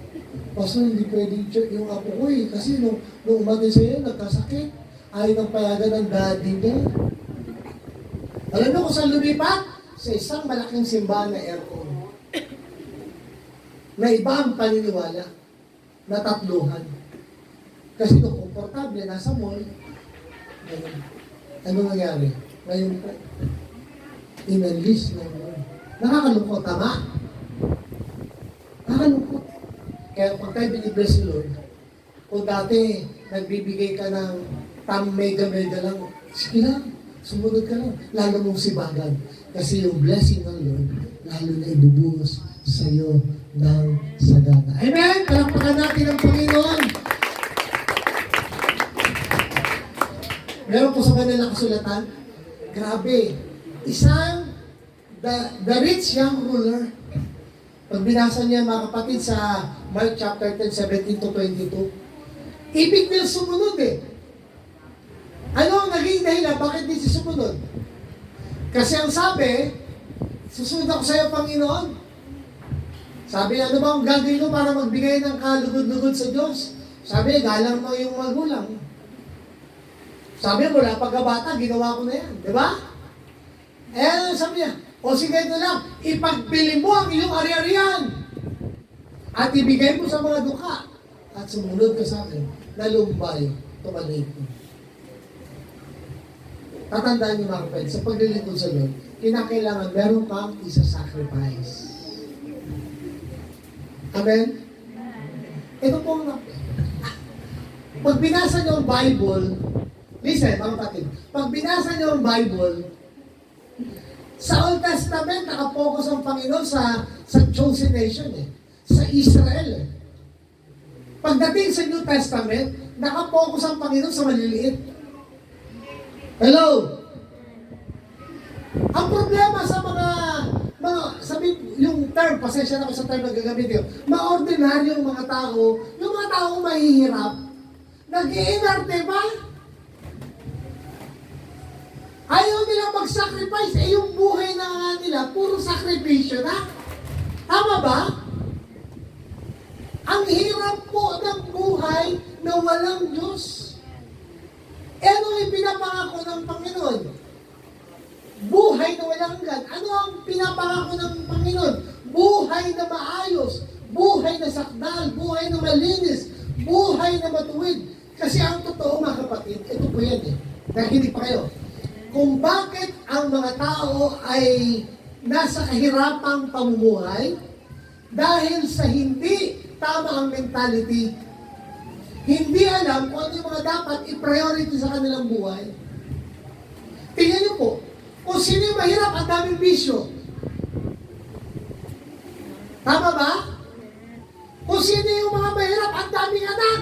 Pastor, hindi pwede yung apo ko eh. Kasi nung umatin sa'yo, nagkasakit. Ayaw ng payagan ng daddy niya. Alam mo kung saan lumipat? Sa isang malaking simbahan na aircon. Na iba ang paniniwala. Na tatluhan. Kasi nung komportable, nasa mall, ano nangyari? Ngayon po, inalis na yun. Nakakalungkot, tama? Nakakalungkot. Kaya pag tayo binibless ni Lord, kung dati nagbibigay ka ng mega lang, sige lang, sumunod ka lang. Lalo mong sibagan. Kasi yung blessing ng Lord, lalo na ibubuhos sa iyo ng sagana. Amen! Palakpakan natin ang Panginoon. Meron po sa kanila kasulatan, grabe, the rich young ruler, pag binasa niya mga kapatid sa Mark chapter 10, 17-22, ibig nila sumunod eh. Ano ang naging dahilan? Bakit di siya sumunod? Kasi ang sabi, susunod ako sa iyo, Panginoon. Sabi, ano ba ang gagawin mo para magbigay ng kalugod-lugod sa Diyos? Sabi, galang mo yung magulang. Sabi, mula pagkabata, ginawa ko na yan. Di ba? Sabi niya, o sige ito lang, ipagbili mo ang iyong ari-arian. At ibigay mo sa mga duka at sumunod ka sa akin, nalumbay, tumanay ko. Tatandaan niyo mga kapatid, sa paglilingkod sa Lord, kinakailangan meron kang isa-sacrifice. Amen? Ito po ang pag binasa niyo ang Bible, listen, mga kapatid, pag binasa niyo ang Bible, sa Old Testament, nakapokus ang Panginoon sa chosen nation sa Israel Pagdating sa New Testament, nakapokus ang Panginoon sa maliliit. Hello? Ang problema sa mga sabi, yung term, pasensya na ko sa term na gagamit yun, mga ordinaryong mga tao, yung mga taong mahihirap, nag-iinarte ba? Ayaw nilang mag-sacrifice, yung buhay na nga nila, puro sakripisyo na. Tama ba? Ang hirap po ng buhay na walang Diyos. Ano yung pinapangako ng Panginoon? Buhay na walang hanggan. Ano ang pinapangako ng Panginoon? Buhay na maayos, buhay na sakdal, buhay na malinis, buhay na matuwid. Kasi ang totoo mga kapatid, ito po yan nakikinig pa kayo. Kung bakit ang mga tao ay nasa kahirapang pamumuhay, dahil sa hindi tama ang mentality, hindi alam kung ano yung mga dapat i-priority sa kanilang buhay. Tingnan niyo po, kung sino yung mahirap, ang daming bisyo. Tama ba? Kung sino yung mga mahirap, ang daming anak.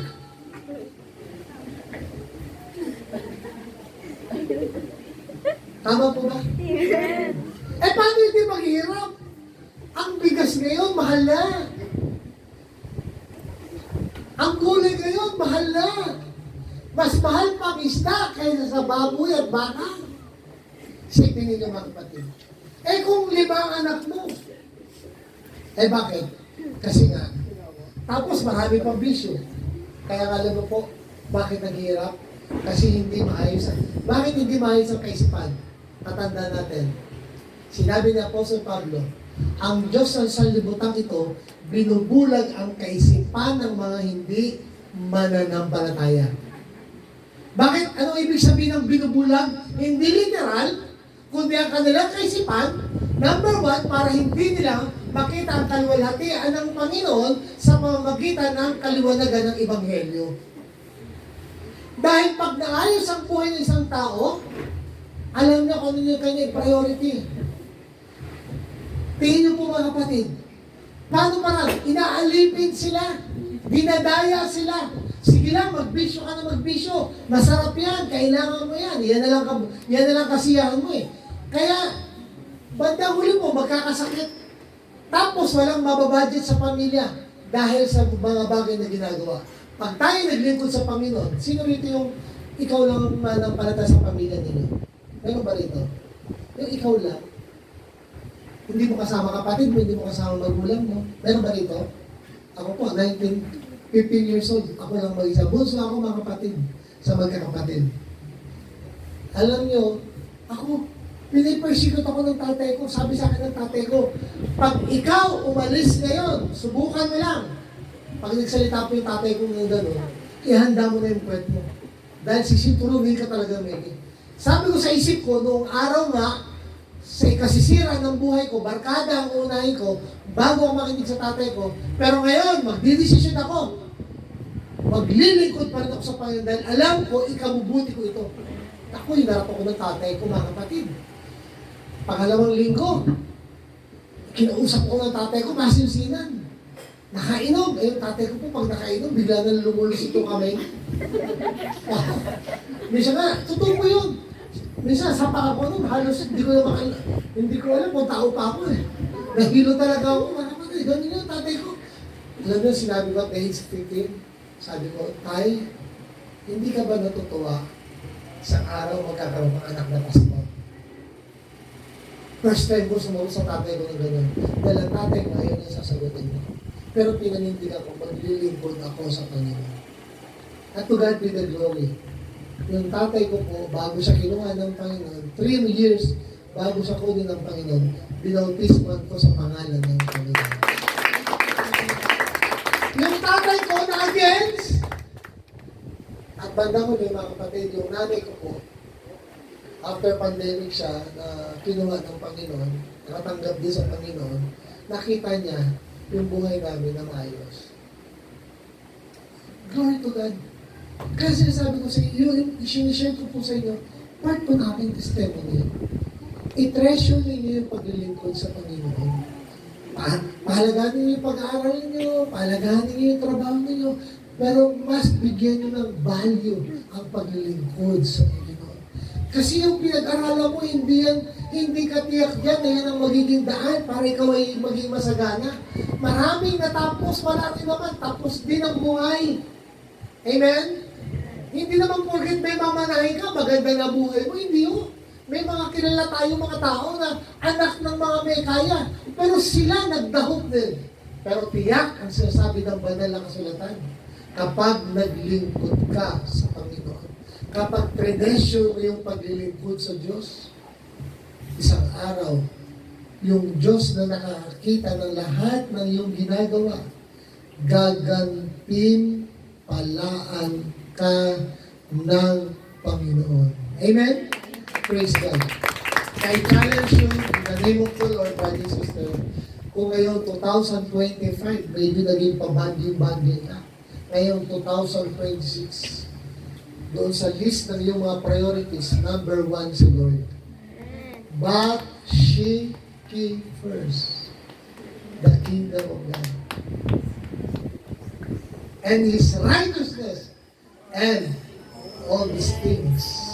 Tama po ba? Paano hindi maghihirap? Ang bigas ngayon, mahal na. Ang gulay ngayon, mahal na. Mas mahal pang isda kaysa sa baboy at baka. Sipin ninyo mga kapatid. Kung 5 ang anak mo, bakit? Kasi nga, tapos marami pang bisyo. Kaya alam mo po, bakit naghihirap? Kasi hindi maayos. Bakit hindi maayos ang kaisipan? Tatanda natin. Sinabi ni Apostol Pablo, ang Diyos ng sanlibutan ito, binubulag ang kaisipan ng mga hindi mananampalataya. Bakit? Ano ibig sabihin ng binubulag? Hindi literal, kundi ang kanilang kaisipan, number 1, para hindi nila makita ang kaluwalhatian ng Panginoon sa pamamagitan ng kaliwanagan ng Ebanghelyo. Dahil pag naayos ang buhay ng isang tao, alam niya kung ano yung kanyang priority. Tingin niyo po mga kapatid, paano parang inaalipin sila, dinadaya sila. Sige lang, magbisyo ka na magbisyo. Masarap yan, kailangan mo yan. Yan na lang kasiyahan mo Kaya, bandang huli mo, magkakasakit. Tapos walang mababudget sa pamilya dahil sa mga bagay na ginagawa. Pag tayo naglingkod sa Panginoon, sino rito yung ikaw lang manampalataya sa pamilya ninyo? Meron ba rito? Yung ikaw lang. Hindi mo kasama kapatid mo, hindi mo kasama magulang mo. Meron ba rito? Ako po, 15 years old. Ako lang mag-isa. Bunso ako mga kapatid sa magkakapatid. Alam nyo, ako, pinipersecute ako ng tatay ko. Sabi sa akin ng tatay ko, pag ikaw umalis ngayon, subukan mo lang. Pag nagsalita po yung tatay ko ng gano'n, ihanda mo na yung puwet mo. Dahil sisinturunin ka talaga, Meki. Sabi ko sa isip ko, noong araw nga, sa ikasisira ng buhay ko, barkada ang unahin ko, bago ako makinig sa tatay ko. Pero ngayon, magdidesisyon ako. Maglilingkod pa rin ako sa Panginoon dahil alam ko, ikabubuti ko ito. Ako, hinarap ako ng tatay ko, mga kapatid. Pangalawang linggo, kinausap ko ng tatay ko, masinsinan. Nakainom. Yung tatay ko po, pag nakainom, bigla na lumulus ito kami. Minsan nga, totoo ko yun. Minsan, sapak ako nun, halos hindi ko alam kung tao pa ako Nahilo talaga ako, mga kapatid, ganun yung tatay ko. Alam nyo, sinabi ko at age 15, sabi ko, Tay, hindi ka ba natutuwa sa araw magkakaroon ng anak na pastor? First time ko sumunod sa tatay ko ng ganun. Dahil ang tatay ko, ayaw niya sasagutin mo. Pero pinanindigan ko, maglilingkod ako sa Panginoon. At to God be the glory. Yung tatay ko po, bago siya kinuha ng Panginoon, 3 years bago siya kunin ng Panginoon, binautisman ko sa pangalan ng Panginoon. nanay ko na against. At banda ko mga kapatid, yung nanay ko po, after pandemic siya, na kinuha ng Panginoon, nakatanggap din sa Panginoon, nakita niya yung buhay namin na maayos. Glory to God. Kasi sabi ko sa inyo, yung i-share ko po sa inyo, part po ng aking testimony. I-treasure ninyo yung paglilingkod sa Panginoon. Pahalagahan ninyo yung pag-aaral ninyo, pahalagahan ninyo yung trabaho ninyo, pero mas bigyan nyo ng value ang paglilingkod sa Panginoon. Kasi yung pinag-aralan mo, hindi ka tiyak yan na yan ang magiging daan para ikaw ay maging masagana. Maraming natapos, wala rin naman, tapos din ang buhay. Amen? Hindi naman porket may mamanahin ka, maganda na buhay mo, hindi yun. May mga kilala tayo mga tao na anak ng mga may kaya, pero sila nagdahog din. Pero tiyak ang sinasabi ng banal na kasulatan, kapag naglingkod ka sa Panginoon, kapag treasure mo yung paglilingkod sa Diyos, isang araw, yung Diyos na nakakita ng lahat ng iyong ginagawa, gagantimpalaan ka ng Panginoon. Amen? Praise God. I challenge you in the name of the Lord, brother and sister, kung ngayon 2025, maybe naging pabanding-banding ka. Ngayon 2026, doon sa list ng iyong mga priorities, number 1 si Lord. But seek ye first the kingdom of God and His righteousness and all these things.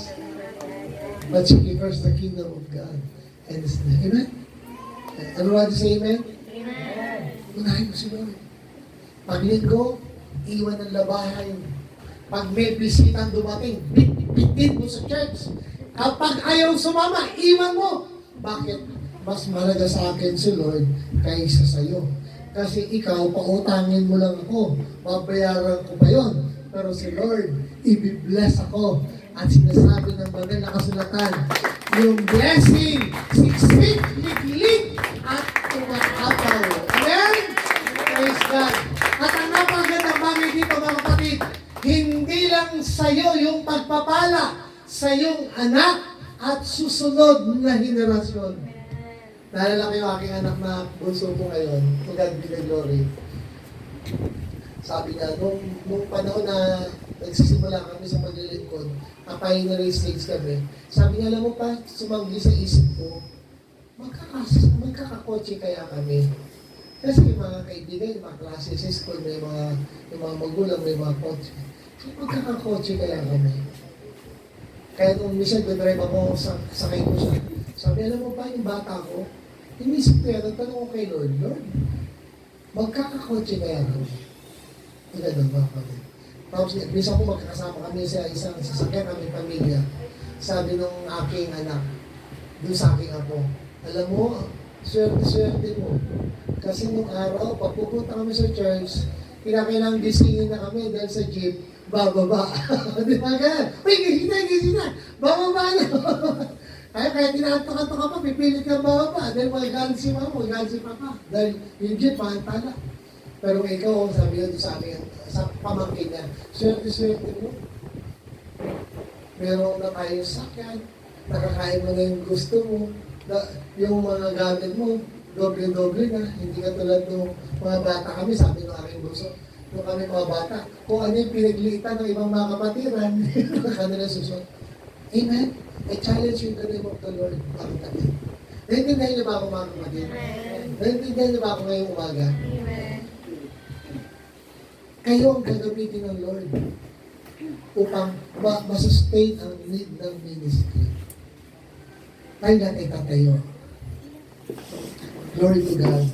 But seek ye first the kingdom of God and His name. Amen? Everyone say amen? Amen. Unahin mo si Lord. Pag linggo, iwan ang labahay. Pag may bisitang dumating, bitin mo sa church. Kapag ayaw sumama, iwan mo. Bakit? Mas mahalaga sa akin si Lord kaysa sa iyo. Kasi ikaw, pautangin mo lang ako. Babayaran ko pa yon. Pero si Lord, ibibless ako. At sinasabi ng banal na kasulatan, yung blessing, siksik, liglig, at tumatapaw. Amen? Praise God. At ang napagandang bagay dito mga kapatid, hindi lang sa'yo yung pagpapala sa iyong anak at susunod na henerasyon. Naalala ko yung aking anak na bunso ko ngayon, to God be the glory. Sabi niya, nung panahon na nagsisimula kami sa paglilingkod, pioneering stage kami, sabi niya, alam mo pa, sumanggi sa isip ko, magkakakotse kaya kami. Kasi yung mga kaibigan, yung mga klase sa school, may mga magulang, may mga kotse. So, magkakakotse kaya kami. Kaya nung minsan, drive ako, sakay ko siya. Sabi, alam mo ba, yung bata ko, inisip ko yan, nagtanong ko kay Lord, magkakakotse kaya kami. Ganun ba kami? Tapos, minsan po magkakasama kami sa isang sasakyan kami pamilya. Sabi nung aking anak, doon sa aking apo, alam mo, swerte mo. Kasi nung araw, pag pupunta kami sa church, kinakailangan gisingin na kami dahil sa jeep, bababa. Di ba ganyan? Uy, gising na! Bababa na! Kaya tinaantok-antok ka pa, pipilit kang bababa. Dahil magalit si mama, magalit si papa. Dahil yung jeep, pantala. Pero ikaw, sabi yun sa akin, sa pamangkin niya, swerte mo. Meron na tayong sakyan, nakakain mo na yung gusto mo, yung mga gamit mo, doble-doble na, hindi ka tulad ng mga bata kami, sabi ng aking buso, nung kami mga bata, kung ano yung pinaglitan ng ibang mga kapatiran, kanila susunod. Amen? I challenge you in the name of the Lord. Bakit kami? Naintindihan niyo ba ako mga kapatid? Naintindihan niyo ba ako ngayong umaga? Kayo ang gagamitin ng Lord upang masustain ang need ng ministry. Tayo natin tatayo. Glory to God.